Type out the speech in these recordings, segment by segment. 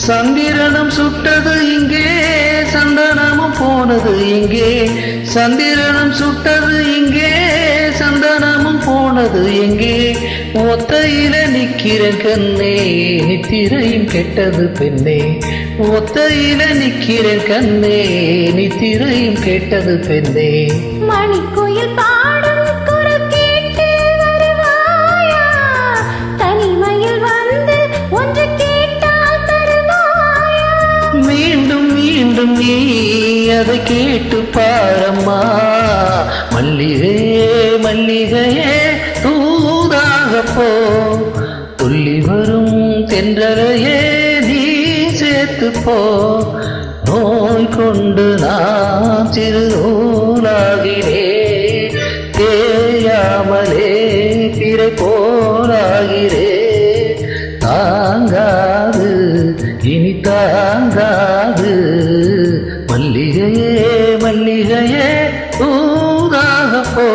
சந்திரனும் சுட்டது இங்கே, சந்தனமும் போனது இங்கே. சந்திரனும் சுட்டது இங்கே, சந்தனமும் போனது எங்கே. ஒத்தையில நிக்கிறேன் கண்ணே, நித்திரையும் கெட்டது பெண்ணே. ஒத்தையில நிக்கிறேன் கண்ணே, நித்திரையும் கெட்டது பெண்ணே. மணிக்குயில் பாடும் குரல் கேட்டு வருவாயா? தனிமையில் வந்து ஒன்று கேட்டால் தருவாயா? மீண்டும் மீண்டும் நீ அதை கேட்டு பாரம்மா. மல்லிகையே மல்லிகையே தூதாக போ, துள்ளி வரும் தென்றலையே நீ சேர்த்து போ. நோய் கொண்டு நான் சிறுநூலாகிறே, தேயாமலே பிறை போலாகிறே. தாங்காது இனி தாங்காது, மல்லிகையே மல்லிகையே தூதாக போ,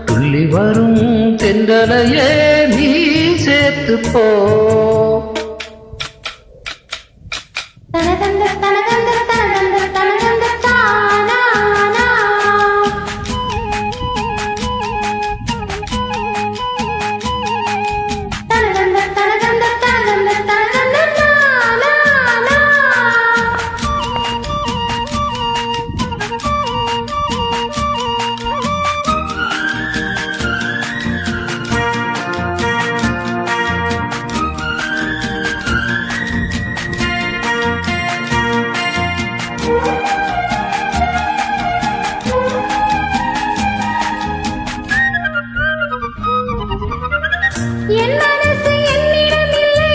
துள்ளி வரும் தென்றலையே நீ சேர்த்து போ. தனதந்த தனதந்த தனதந்த தனதந்த தானானா. தனதந்த தனதந்த தனதந்த தனதந்த தானானா. என் மனசு என்னிடம் இல்லை,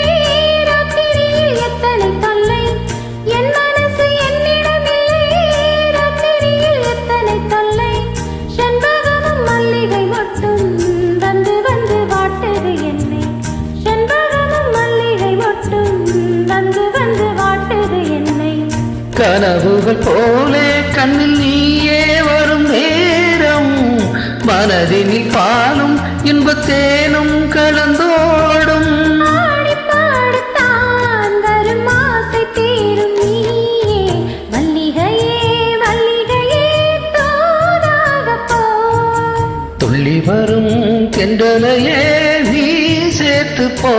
ராத்திரியில் எத்தனை தொல்லை. என் மனசு என்னிடம் இல்லை, ராத்திரியில் எத்தனை தொல்லை. செண்பகமும் மல்லிகை மொட்டும் வந்து வந்து வாட்டுது என்னை. செண்பகமும் மல்லிகை மொட்டும் வந்து வந்து வாட்டுது என்னை. கனவுகள் போலே கண்ணில் நீயே வரும் நேரம், மனதினில் பாலும் இன்பத்தேனும் கலந்தோடும். பாடிப்பாடத்தான் வரும் ஆசை தீரும் நீயே. மல்லிகையே மல்லிகையே தூதாக போ, துள்ளி வரும் தென்றலையே நீ சேர்த்து போ.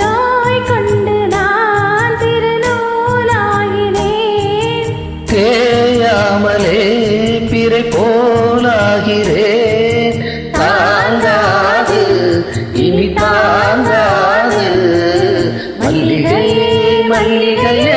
நோய் கொண்டு நான் திருநூலாகிறேன், தேயாமலே பிறை போலாகிறேன். தாங்காது இனி தாங்காது, மல்லிகையே மல்லிகையே